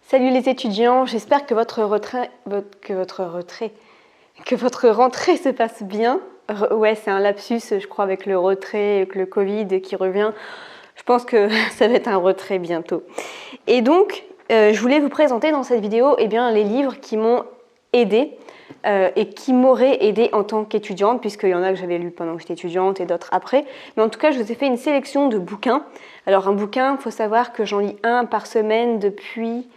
Salut les étudiants, j'espère que votre rentrée se passe bien. Ouais, c'est un lapsus, je crois, avec le retrait, avec le Covid qui revient. Je pense que ça va être un retrait bientôt. Et donc, je voulais vous présenter dans cette vidéo les livres qui m'ont aidée et qui m'auraient aidée en tant qu'étudiante, puisqu'il y en a que j'avais lu pendant que j'étais étudiante et d'autres après. Mais en tout cas, je vous ai fait une sélection de bouquins. Alors un bouquin, il faut savoir que j'en lis un par semaine depuis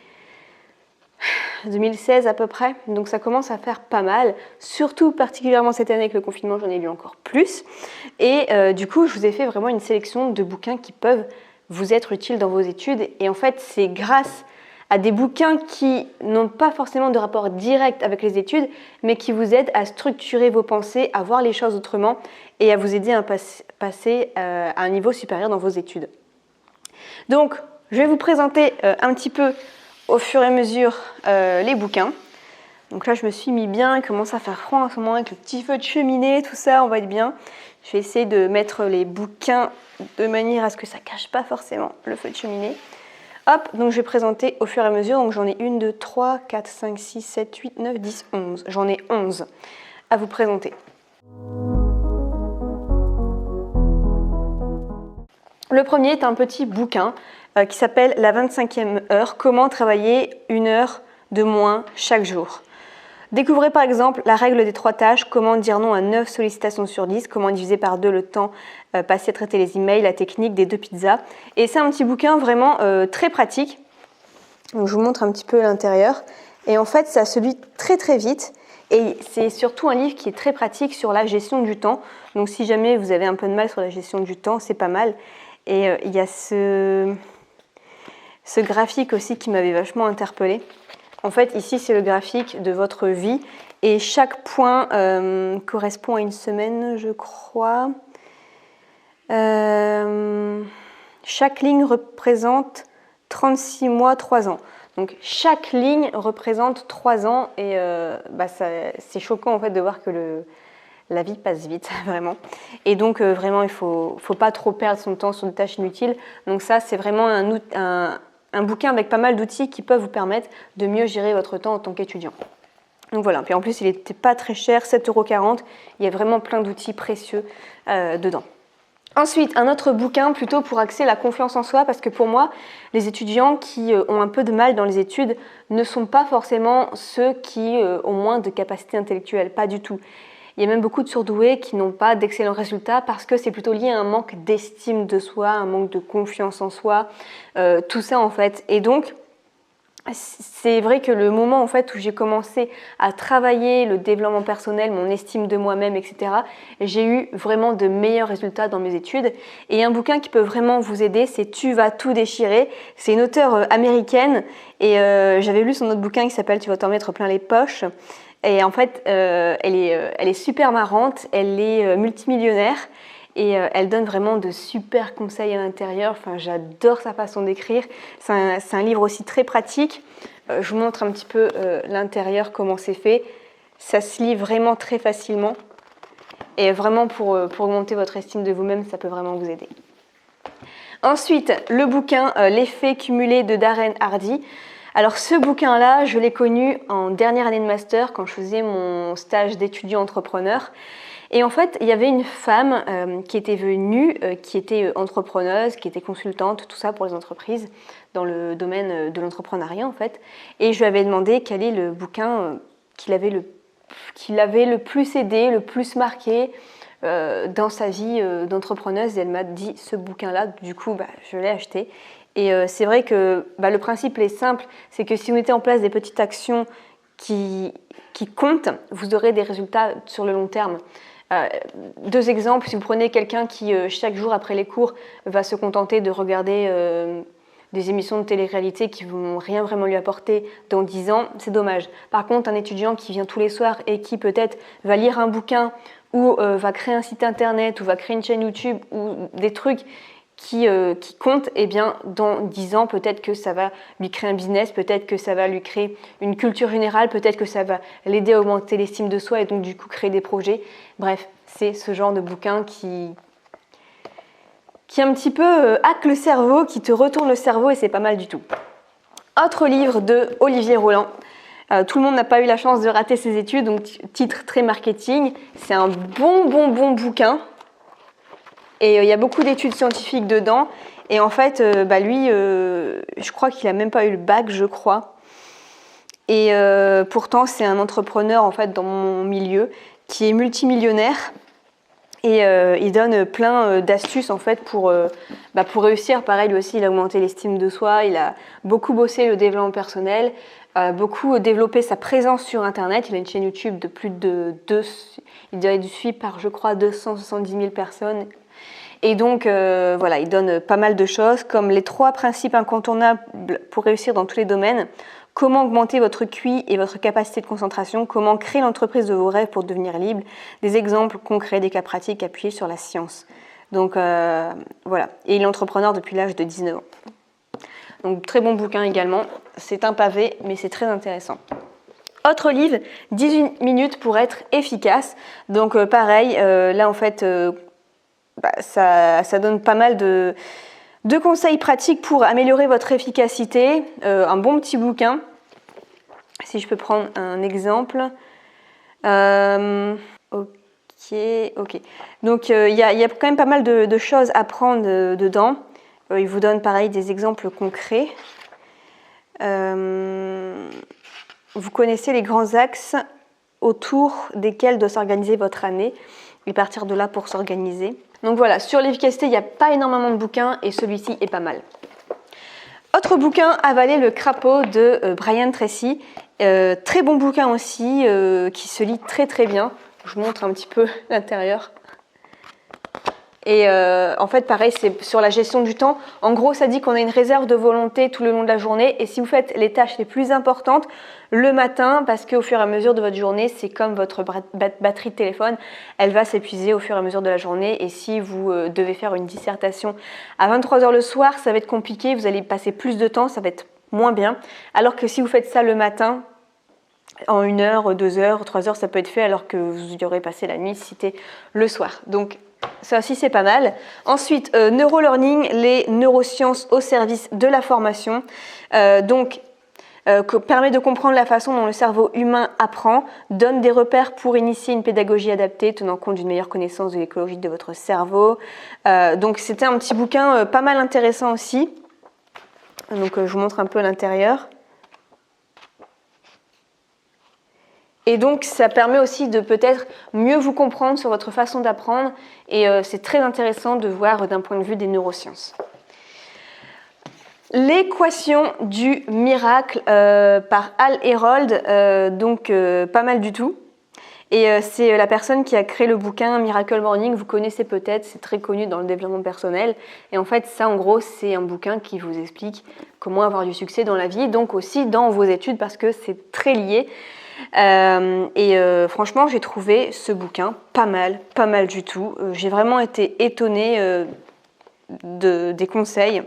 2016 à peu près, donc ça commence à faire pas mal, surtout particulièrement cette année avec le confinement, j'en ai lu encore plus. Et du coup, je vous ai fait vraiment une sélection de bouquins qui peuvent vous être utiles dans vos études. Et en fait, c'est grâce à des bouquins qui n'ont pas forcément de rapport direct avec les études, mais qui vous aident à structurer vos pensées, à voir les choses autrement et à vous aider à passer à un niveau supérieur dans vos études. Donc, je vais vous présenter un petit peu au fur et à mesure les bouquins. Donc là, je me suis mis bien, il commence à faire froid en ce moment avec le petit feu de cheminée, tout ça, on va être bien. Je vais essayer de mettre les bouquins de manière à ce que ça ne cache pas forcément le feu de cheminée. Hop, donc je vais présenter au fur et à mesure. Donc j'en ai 1, 2, 3, 4, 5, 6, 7, 8, 9, 10, 11. J'en ai 11 à vous présenter. Le premier est un petit bouquin qui s'appelle La 25e heure, comment travailler 1 heure de moins chaque jour. Découvrez par exemple la règle des 3 tâches, comment dire non à 9 sollicitations sur 10, comment diviser par 2 le temps passé à traiter les emails, la technique des 2 pizzas. Et c'est un petit bouquin vraiment très pratique. Donc, je vous montre un petit peu l'intérieur. Et en fait, ça se lit très très vite. Et c'est surtout un livre qui est très pratique sur la gestion du temps. Donc si jamais vous avez un peu de mal sur la gestion du temps, c'est pas mal. Et il y a ce graphique aussi qui m'avait vachement interpellée. En fait, ici, c'est le graphique de votre vie et chaque point correspond à une semaine, je crois. Chaque ligne représente 36 mois, 3 ans. Donc, chaque ligne représente 3 ans et c'est choquant en fait de voir que la vie passe vite, vraiment. Et donc, vraiment, il faut pas trop perdre son temps sur des tâches inutiles. Donc ça, c'est vraiment un bouquin avec pas mal d'outils qui peuvent vous permettre de mieux gérer votre temps en tant qu'étudiant. Donc voilà, puis en plus il n'était pas très cher, 7,40 €, il y a vraiment plein d'outils précieux dedans. Ensuite, un autre bouquin plutôt pour axer la confiance en soi, parce que pour moi, les étudiants qui ont un peu de mal dans les études ne sont pas forcément ceux qui ont moins de capacités intellectuelles, pas du tout. Il y a même beaucoup de surdoués qui n'ont pas d'excellents résultats parce que c'est plutôt lié à un manque d'estime de soi, un manque de confiance en soi, tout ça en fait. Et donc, c'est vrai que le moment en fait où j'ai commencé à travailler le développement personnel, mon estime de moi-même, etc., j'ai eu vraiment de meilleurs résultats dans mes études. Et un bouquin qui peut vraiment vous aider, c'est Tu vas tout déchirer. C'est une auteure américaine et j'avais lu son autre bouquin qui s'appelle Tu vas t'en mettre plein les poches. Et en fait, elle est super marrante, elle est multimillionnaire et elle donne vraiment de super conseils à l'intérieur. Enfin, j'adore sa façon d'écrire. C'est un livre aussi très pratique. Je vous montre un petit peu l'intérieur, comment c'est fait. Ça se lit vraiment très facilement. Et vraiment, pour augmenter votre estime de vous-même, ça peut vraiment vous aider. Ensuite, le bouquin L'effet cumulé de Darren Hardy. Alors ce bouquin-là, je l'ai connu en dernière année de master quand je faisais mon stage d'étudiant entrepreneur. Et en fait, il y avait une femme qui était venue, qui était entrepreneuse, qui était consultante, tout ça pour les entreprises, dans le domaine de l'entrepreneuriat en fait. Et je lui avais demandé quel est le bouquin qui l'avait le plus aidé, le plus marqué dans sa vie d'entrepreneuse. Et elle m'a dit ce bouquin-là, du coup je l'ai acheté. Et c'est vrai que le principe est simple, c'est que si vous mettez en place des petites actions qui comptent, vous aurez des résultats sur le long terme. 2 exemples, si vous prenez quelqu'un qui chaque jour après les cours va se contenter de regarder des émissions de télé-réalité qui ne vont rien vraiment lui apporter dans 10 ans, c'est dommage. Par contre, un étudiant qui vient tous les soirs et qui peut-être va lire un bouquin ou va créer un site internet ou va créer une chaîne YouTube ou des trucs qui compte, eh bien, dans 10 ans, peut-être que ça va lui créer un business, peut-être que ça va lui créer une culture générale, peut-être que ça va l'aider à augmenter l'estime de soi et donc du coup créer des projets. Bref, c'est ce genre de bouquin qui qui un petit peu hack le cerveau, qui te retourne le cerveau et c'est pas mal du tout. Autre livre de Olivier Roland. Tout le monde n'a pas eu la chance de rater ses études, donc titre très marketing. C'est un bon bouquin. Et il y a beaucoup d'études scientifiques dedans. Et en fait, lui, je crois qu'il a même pas eu le bac, je crois. Et pourtant, c'est un entrepreneur en fait dans mon milieu qui est multimillionnaire. Et il donne plein d'astuces en fait pour réussir. Pareil, lui aussi, il a augmenté l'estime de soi. Il a beaucoup bossé le développement personnel, beaucoup développé sa présence sur Internet. Il a une chaîne YouTube de plus de il doit être suivi par, je crois, 270 000 personnes. Et donc, il donne pas mal de choses, comme les 3 principes incontournables pour réussir dans tous les domaines. Comment augmenter votre QI et votre capacité de concentration. Comment créer l'entreprise de vos rêves pour devenir libre. Des exemples concrets, des cas pratiques appuyés sur la science. Donc, voilà. Et il est entrepreneur depuis l'âge de 19 ans. Donc, très bon bouquin également. C'est un pavé, mais c'est très intéressant. Autre livre, 18 minutes pour être efficace. Donc, pareil, là, en fait... ça donne pas mal de conseils pratiques pour améliorer votre efficacité. Un bon petit bouquin. Si je peux prendre un exemple. Ok. Donc, il y a quand même pas mal de choses à prendre dedans. Il vous donne pareil des exemples concrets. Vous connaissez les grands axes autour desquels doit s'organiser votre année et partir de là pour s'organiser. Donc voilà, sur l'efficacité, il n'y a pas énormément de bouquins et celui-ci est pas mal. Autre bouquin, Avaler le crapaud de Brian Tracy. Très bon bouquin aussi, qui se lit très très bien. Je vous montre un petit peu l'intérieur. Et en fait, pareil, c'est sur la gestion du temps. En gros, ça dit qu'on a une réserve de volonté tout le long de la journée. Et si vous faites les tâches les plus importantes le matin, parce qu'au fur et à mesure de votre journée, c'est comme votre batterie de téléphone, elle va s'épuiser au fur et à mesure de la journée. Et si vous devez faire une dissertation à 23h le soir, ça va être compliqué. Vous allez passer plus de temps, ça va être moins bien. Alors que si vous faites ça le matin, en 1 heure, 2 heures, 3 heures, ça peut être fait alors que vous y aurez passé la nuit si c'était le soir. Donc, ça aussi, c'est pas mal. Ensuite, Neurolearning, les neurosciences au service de la formation. Permet de comprendre la façon dont le cerveau humain apprend, donne des repères pour initier une pédagogie adaptée, tenant compte d'une meilleure connaissance de l'écologie de votre cerveau. Donc, c'était un petit bouquin pas mal intéressant aussi. Donc, je vous montre un peu l'intérieur. Et donc, ça permet aussi de peut-être mieux vous comprendre sur votre façon d'apprendre. Et c'est très intéressant de voir d'un point de vue des neurosciences. L'équation du miracle par Hal Herold, pas mal du tout. Et c'est la personne qui a créé le bouquin Miracle Morning. Vous connaissez peut-être, c'est très connu dans le développement personnel. Et en fait, ça, en gros, c'est un bouquin qui vous explique comment avoir du succès dans la vie, donc aussi dans vos études, parce que c'est très lié. Franchement, j'ai trouvé ce bouquin pas mal du tout. J'ai vraiment été étonnée des conseils.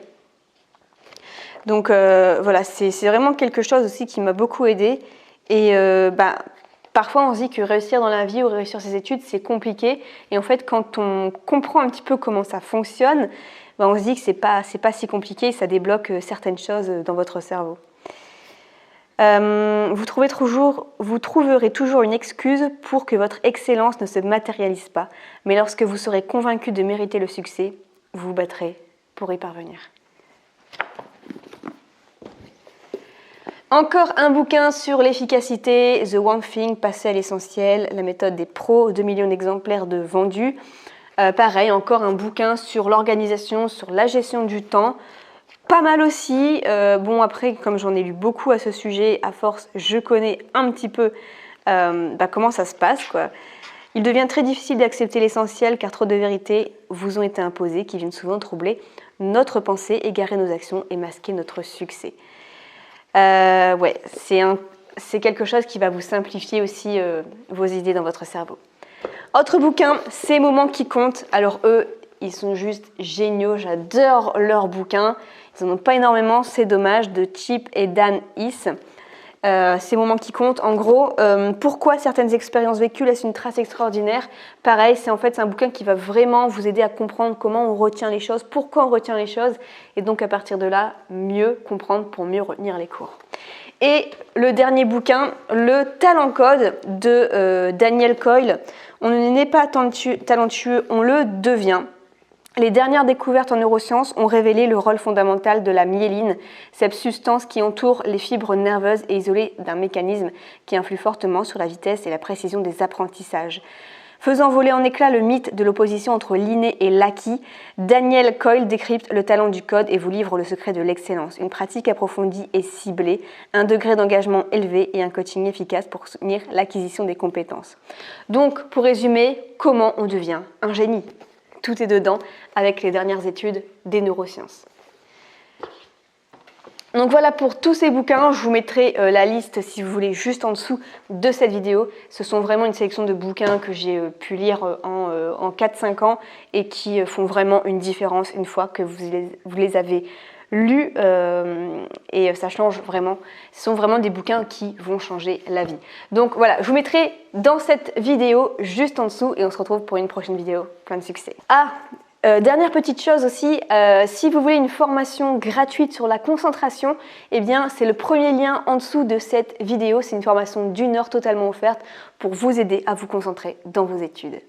Donc voilà, c'est vraiment quelque chose aussi qui m'a beaucoup aidée. Et parfois on se dit que réussir dans la vie ou réussir ses études, c'est compliqué. Et en fait, quand on comprend un petit peu comment ça fonctionne, on se dit que c'est pas si compliqué, ça débloque certaines choses dans votre cerveau. Vous trouverez toujours une excuse pour que votre excellence ne se matérialise pas. Mais lorsque vous serez convaincu de mériter le succès, vous vous battrez pour y parvenir. Encore un bouquin sur l'efficacité, The One Thing, passer à l'essentiel, la méthode des pros, 2 millions d'exemplaires de vendus. Pareil, encore un bouquin sur l'organisation, sur la gestion du temps. Pas mal aussi. Après, comme j'en ai lu beaucoup à ce sujet, à force, je connais un petit peu comment ça se passe, quoi. Il devient très difficile d'accepter l'essentiel car trop de vérités vous ont été imposées qui viennent souvent troubler notre pensée, égarer nos actions et masquer notre succès. C'est quelque chose qui va vous simplifier aussi vos idées dans votre cerveau. Autre bouquin, Ces moments qui comptent. Alors eux, ils sont juste géniaux, j'adore leurs bouquins. Ils n'en ont pas énormément, c'est dommage, de Chip et Dan Heath. ces moments qui comptent. En gros, pourquoi certaines expériences vécues laissent une trace extraordinaire. Pareil, c'est un bouquin qui va vraiment vous aider à comprendre comment on retient les choses, pourquoi on retient les choses, et donc à partir de là, mieux comprendre pour mieux retenir les cours. Et le dernier bouquin, Le Talent Code de Daniel Coyle. On ne naît pas talentueux, on le devient. Les dernières découvertes en neurosciences ont révélé le rôle fondamental de la myéline, cette substance qui entoure les fibres nerveuses et isolée d'un mécanisme qui influe fortement sur la vitesse et la précision des apprentissages. Faisant voler en éclats le mythe de l'opposition entre l'inné et l'acquis, Daniel Coyle décrypte le talent du code et vous livre le secret de l'excellence. Une pratique approfondie et ciblée, un degré d'engagement élevé et un coaching efficace pour soutenir l'acquisition des compétences. Donc, pour résumer, comment on devient un génie ? Tout est dedans avec les dernières études des neurosciences. Donc voilà pour tous ces bouquins, je vous mettrai la liste si vous voulez juste en dessous de cette vidéo. Ce sont vraiment une sélection de bouquins que j'ai pu lire en 4-5 ans et qui font vraiment une différence une fois que vous les avez lus et ça change vraiment. Ce sont vraiment des bouquins qui vont changer la vie. Donc voilà, je vous mettrai dans cette vidéo juste en dessous et on se retrouve pour une prochaine vidéo. Plein de succès. Dernière petite chose aussi, si vous voulez une formation gratuite sur la concentration, eh bien c'est le premier lien en dessous de cette vidéo. C'est une formation d'1 heure totalement offerte pour vous aider à vous concentrer dans vos études.